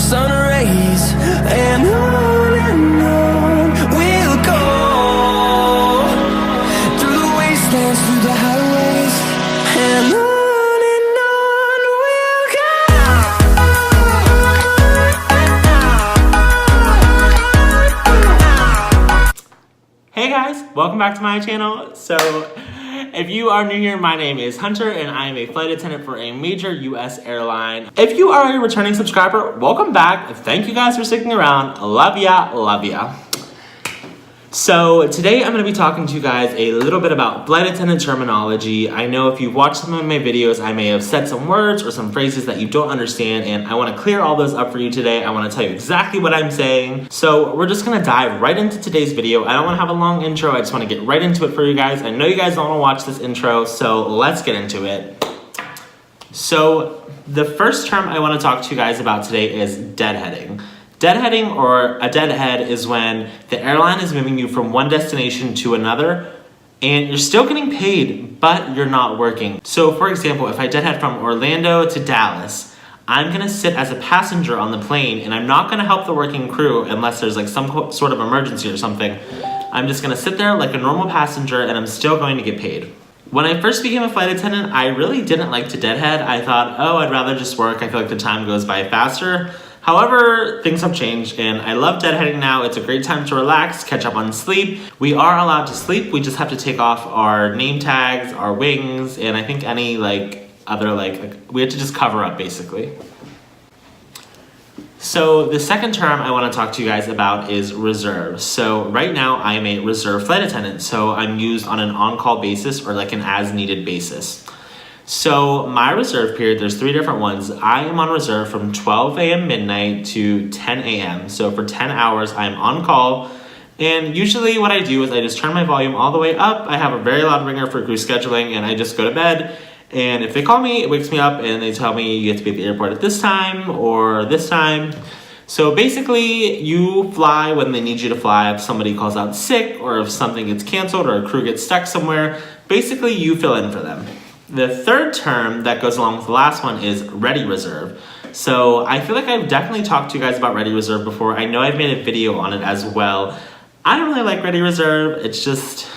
sun rays, and on we'll go, through the wastelands, through the highways, and on we'll go. Hey guys, welcome back to my channel. So if you are new here, my name is Hunter and I am a flight attendant for a major US airline. If you are a returning subscriber, welcome back. Thank you guys for sticking around. Love ya, love ya. So today I'm going to be talking to you guys a little bit about flight attendant terminology. I know if you've watched some of my videos, I may have said some words or some phrases that you don't understand, and I want to clear all those up for you today. I want to tell you exactly what I'm saying. So we're just going to dive right into today's video. I don't want to have a long intro. I just want to get right into it for you guys. I know you guys don't want to watch this intro, so let's get into it. So the first term I want to talk to you guys about today is deadheading. Deadheading, or a deadhead, is when the airline is moving you from one destination to another and you're still getting paid, but you're not working. So for example, if I deadhead from Orlando to Dallas, I'm gonna sit as a passenger on the plane and I'm not gonna help the working crew unless there's like some sort of emergency or something. I'm just gonna sit there like a normal passenger and I'm still going to get paid. When I first became a flight attendant, I really didn't like to deadhead. I thought, oh, I'd rather just work. I feel like the time goes by faster. However, things have changed and I love deadheading now. It's a great time to relax, catch up on sleep. We are allowed to sleep. We just have to take off our name tags, our wings, and I think any other we have to just cover up basically. So the second term I want to talk to you guys about is reserve. So right now I am a reserve flight attendant. So I'm used on an on-call basis or like an as-needed basis. So my reserve period, there's 3 different ones. I am on reserve from 12 a.m. midnight to 10 a.m. So for 10 hours, I'm on call. And usually what I do is I just turn my volume all the way up. I have a very loud ringer for crew scheduling and I just go to bed. And if they call me, it wakes me up and they tell me you have to be at the airport at this time or this time. So basically you fly when they need you to fly. If somebody calls out sick or if something gets canceled or a crew gets stuck somewhere, basically you fill in for them. The third term that goes along with the last one is ready reserve. So I feel like I've definitely talked to you guys about ready reserve before. I know I've made a video on it as well. I don't really like ready reserve. It's just,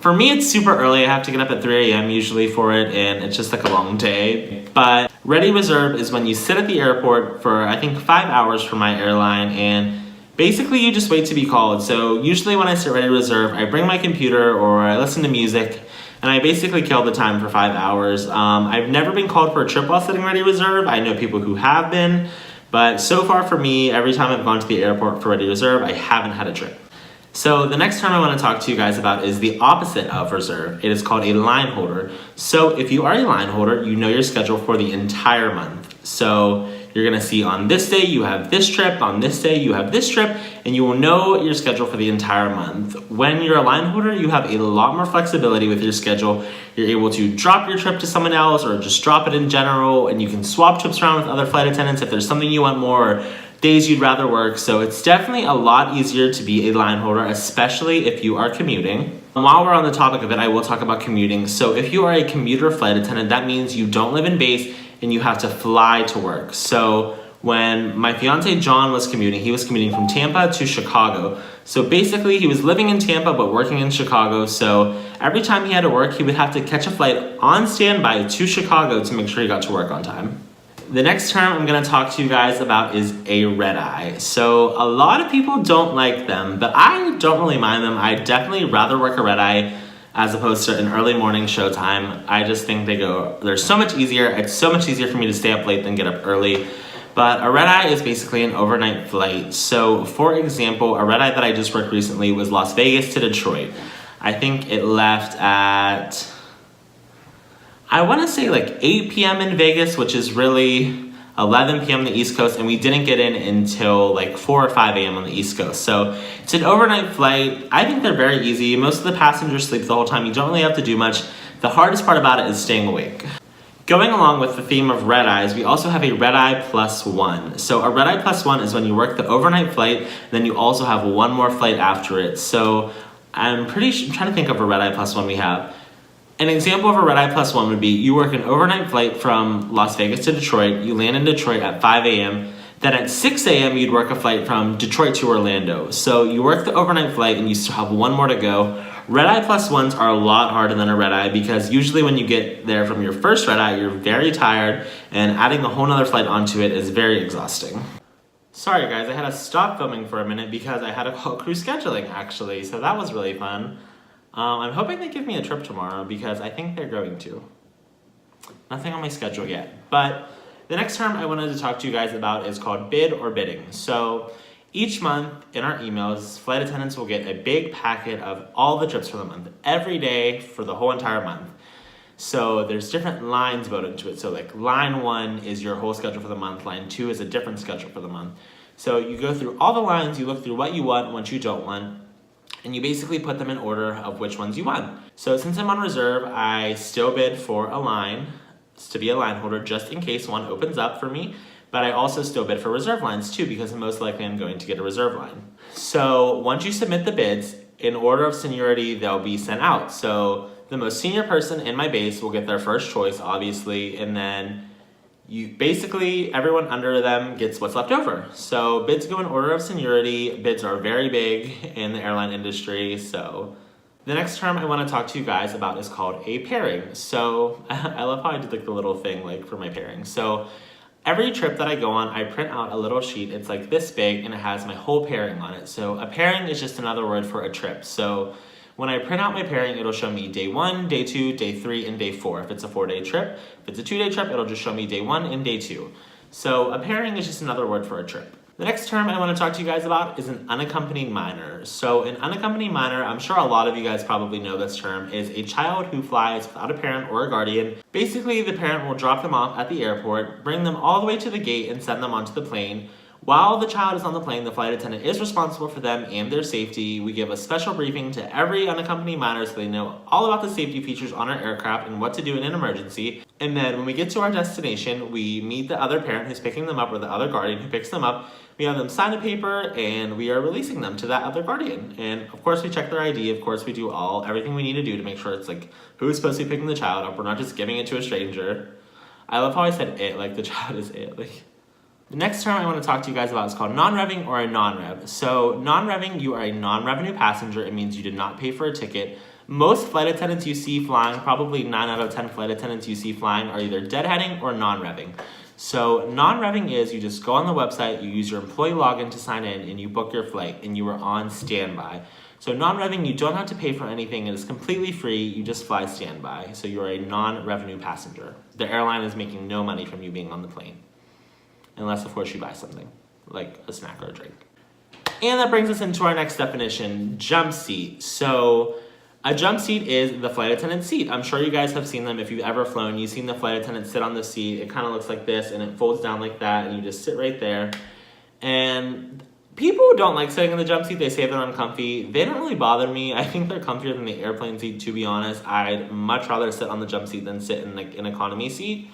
for me it's super early. I have to get up at 3 a.m. usually for it and it's just like a long day. But ready reserve is when you sit at the airport for I think 5 hours for my airline and basically you just wait to be called. So usually when I sit ready reserve, I bring my computer or I listen to music and I basically kill the time for 5 hours. I've never been called for a trip while sitting ready reserve. I know people who have been, but so far for me, every time I've gone to the airport for ready reserve, I haven't had a trip. So the next term I want to talk to you guys about is the opposite of reserve. It is called a line holder. So if you are a line holder, you know your schedule for the entire month. So you're gonna see on this day you have this trip, on this day you have this trip, and you will know your schedule for the entire month. When you're a line holder, you have a lot more flexibility with your schedule. You're able to drop your trip to someone else or just drop it in general, and you can swap trips around with other flight attendants if there's something you want more or days you'd rather work. So it's definitely a lot easier to be a line holder, especially if you are commuting. And while we're on the topic of it, I will talk about commuting. So if you are a commuter flight attendant, that means you don't live in base and you have to fly to work. So when my fiance John was commuting, he was commuting from Tampa to Chicago. So basically he was living in Tampa but working in Chicago. So every time he had to work, he would have to catch a flight on standby to Chicago to make sure he got to work on time. The next term I'm gonna talk to you guys about is a red eye. So a lot of people don't like them, but I don't really mind them. I definitely rather work a red eye as opposed to an early morning showtime. I just think they're so much easier. It's so much easier for me to stay up late than get up early. But a red eye is basically an overnight flight. So for example, a red eye that I just worked recently was Las Vegas to Detroit. I think it left at, I wanna say like 8 p.m. in Vegas, which is really 11 p.m. on the East Coast, and we didn't get in until like 4 or 5 a.m. on the East Coast. So it's an overnight flight. I think they're very easy. Most of the passengers sleep the whole time. You don't really have to do much. The hardest part about it is staying awake. Going along with the theme of red eyes, we also have a Redeye Plus One. So a Redeye Plus One is when you work the overnight flight, then you also have one more flight after it. So I'm trying to think of a Redeye Plus One we have. An example of a Redeye Plus One would be you work an overnight flight from Las Vegas to Detroit, you land in Detroit at 5 a.m., Then at 6 a.m. you'd work a flight from Detroit to Orlando. So you work the overnight flight and you still have one more to go. Redeye Plus Ones are a lot harder than a red-eye because usually when you get there from your first red-eye, you're very tired, and adding a whole nother flight onto it is very exhausting. Sorry guys, I had to stop filming for a minute because I had to call crew scheduling actually, so that was really fun. I'm hoping they give me a trip tomorrow because I think they're going to. Nothing on my schedule yet, but the next term I wanted to talk to you guys about is called bid or bidding. So each month in our emails, flight attendants will get a big packet of all the trips for the month, every day for the whole entire month. So there's different lines built into it. So like line 1 is your whole schedule for the month, line 2 is a different schedule for the month. So you go through all the lines, you look through what you want, what you don't want, and you basically put them in order of which ones you want. So since I'm on reserve, I still bid for a line to be a line holder just in case one opens up for me, but I also still bid for reserve lines too because most likely I'm going to get a reserve line. So once you submit the bids, in order of seniority, they'll be sent out. So the most senior person in my base will get their first choice, obviously, and then basically everyone under them gets what's left over. So bids go in order of seniority. Bids are very big in the airline industry, so the next term I want to talk to you guys about is called a pairing. So I love how I did like the little thing like for my pairing. So every trip that I go on, I print out a little sheet. It's like this big and it has my whole pairing on it. So a pairing is just another word for a trip. So when I print out my pairing, it'll show me day 1, day 2, day 3, and day 4. If it's a 4-day trip, if it's a 2-day trip, it'll just show me day 1 and day 2. So a pairing is just another word for a trip. The next term I want to talk to you guys about is an unaccompanied minor. So an unaccompanied minor, I'm sure a lot of you guys probably know this term, is a child who flies without a parent or a guardian. Basically, the parent will drop them off at the airport, bring them all the way to the gate, and send them onto the plane. While the child is on the plane, the flight attendant is responsible for them and their safety. We give a special briefing to every unaccompanied minor so they know all about the safety features on our aircraft and what to do in an emergency. And then when we get to our destination, we meet the other parent who's picking them up or the other guardian who picks them up. We have them sign a paper and we are releasing them to that other guardian. And of course we check their ID. Of course we do everything we need to do to make sure it's like who's supposed to be picking the child up. We're not just giving it to a stranger. I love how I said it, like the child is it. Like, the next term I want to talk to you guys about is called non-revving or a non-rev. So non-revving, you are a non-revenue passenger. It means you did not pay for a ticket. Most flight attendants you see flying, probably 9 out of 10 flight attendants you see flying are either deadheading or non-revving. So non-revving is you just go on the website, you use your employee login to sign in, and you book your flight, and you are on standby. So non-revving, you don't have to pay for anything. It is completely free. You just fly standby. So you are a non-revenue passenger. The airline is making no money from you being on the plane. Unless, of course, you buy something, like a snack or a drink. And that brings us into our next definition, jump seat. So a jump seat is the flight attendant seat. I'm sure you guys have seen them. If you've ever flown, you've seen the flight attendant sit on the seat. It kind of looks like this, and it folds down like that, and you just sit right there. And people who don't like sitting in the jump seat, they say they're uncomfy. They don't really bother me. I think they're comfier than the airplane seat, to be honest. I'd much rather sit on the jump seat than sit in like an economy seat.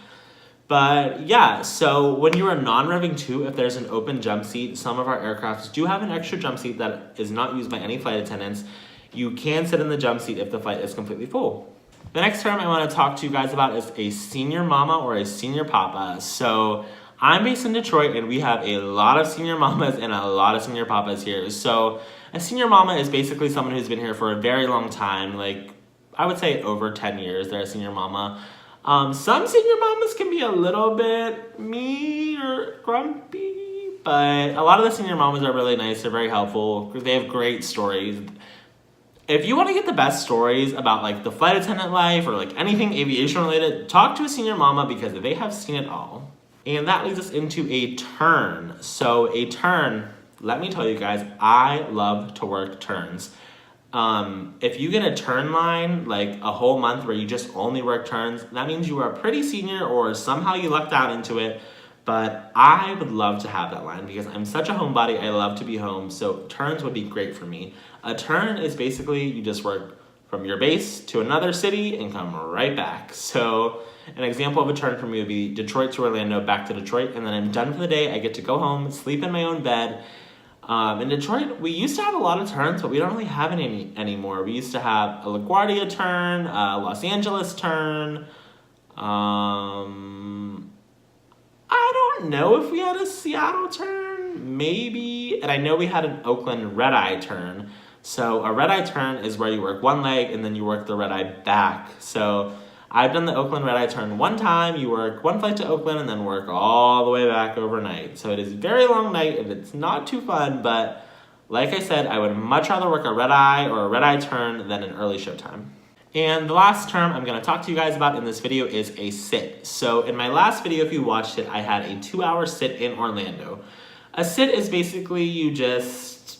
But yeah, so when you are non-revving too, if there's an open jump seat, some of our aircrafts do have an extra jump seat that is not used by any flight attendants. You can sit in the jump seat if the flight is completely full. The next term I want to talk to you guys about is a senior mama or a senior papa. So I'm based in Detroit and we have a lot of senior mamas and a lot of senior papas here. So a senior mama is basically someone who's been here for a very long time, like I would say over 10 years, they're a senior mama. Some senior mamas can be a little bit mean or grumpy, but a lot of the senior mamas are really nice. They're very helpful. They have great stories. If you want to get the best stories about like the flight attendant life or like anything aviation related, talk to a senior mama because they have seen it all. And that leads us into a turn. So a turn, let me tell you guys, I love to work turns. If you get a turn line, like a whole month where you just only work turns, that means you are pretty senior or somehow you lucked out into it. But I would love to have that line because I'm such a homebody. I love to be home. So turns would be great for me. A turn is basically you just work from your base to another city and come right back. So an example of a turn for me would be Detroit to Orlando, back to Detroit, and then I'm done for the day. I get to go home, sleep in my own bed. In Detroit, we used to have a lot of turns, but we don't really have any anymore. We used to have a LaGuardia turn, a Los Angeles turn. I don't know if we had a Seattle turn, maybe. And I know we had an Oakland red-eye turn. So a red-eye turn is where you work one leg and then you work the red-eye back. So I've done the Oakland red-eye turn one time. You work one flight to Oakland and then work all the way back overnight. So it is a very long night and it's not too fun, but like I said, I would much rather work a red-eye or a red-eye turn than an early show time. And the last term I'm going to talk to you guys about in this video is a sit. So in my last video, if you watched it, I had a 2-hour sit in Orlando. A sit is basically you just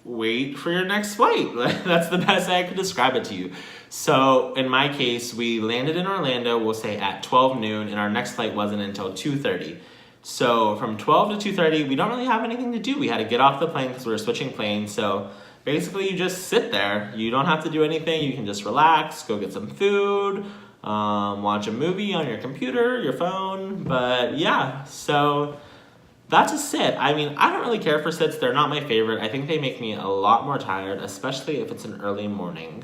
wait for your next flight. That's the best way I could describe it to you. So in my case, we landed in Orlando, we'll say at 12 noon, and our next flight wasn't until 2:30. So from 12 to 2:30, we don't really have anything to do. We had to get off the plane because we were switching planes. So basically, you just sit there. You don't have to do anything. You can just relax, go get some food, watch a movie on your computer, your phone. But yeah, so that's a sit. I mean, I don't really care for sits. They're not my favorite. I think they make me a lot more tired, especially if it's an early morning.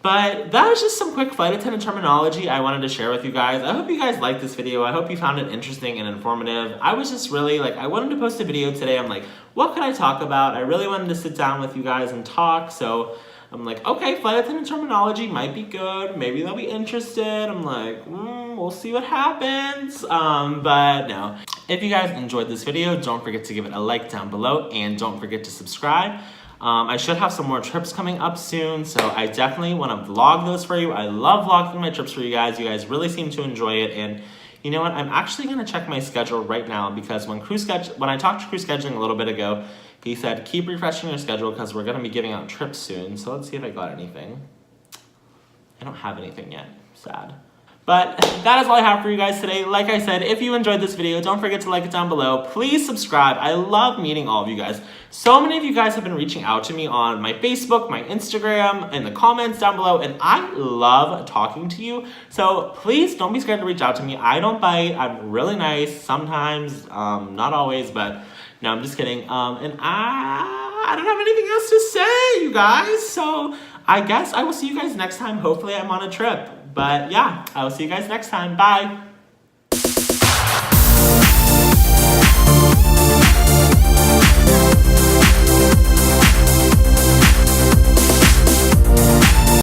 But that was just some quick flight attendant terminology I wanted to share with you guys. I hope you guys liked this video. I hope you found it interesting and informative. I was just really I wanted to post a video today. I'm like, what could I talk about? I really wanted to sit down with you guys and talk. So I'm like, okay, flight attendant terminology might be good. Maybe they'll be interested. I'm like, we'll see what happens. But no. If you guys enjoyed this video, don't forget to give it a like down below and don't forget to subscribe. I should have some more trips coming up soon, so I definitely want to vlog those for you. I love vlogging my trips for you guys. You guys really seem to enjoy it, and you know what? I'm actually going to check my schedule right now because when I talked to crew scheduling a little bit ago, he said keep refreshing your schedule because we're going to be giving out trips soon. So let's see if I got anything. I don't have anything yet. Sad. But that is all I have for you guys today. Like I said, if you enjoyed this video, don't forget to like it down below. Please subscribe. I love meeting all of you guys. So many of you guys have been reaching out to me on my Facebook, my Instagram, in the comments down below, and I love talking to you. So please don't be scared to reach out to me. I don't bite. I'm really nice sometimes, not always, but no, I'm just kidding. And I don't have anything else to say, you guys. So I guess I will see you guys next time. Hopefully I'm on a trip. But yeah, I will see you guys next time. Bye.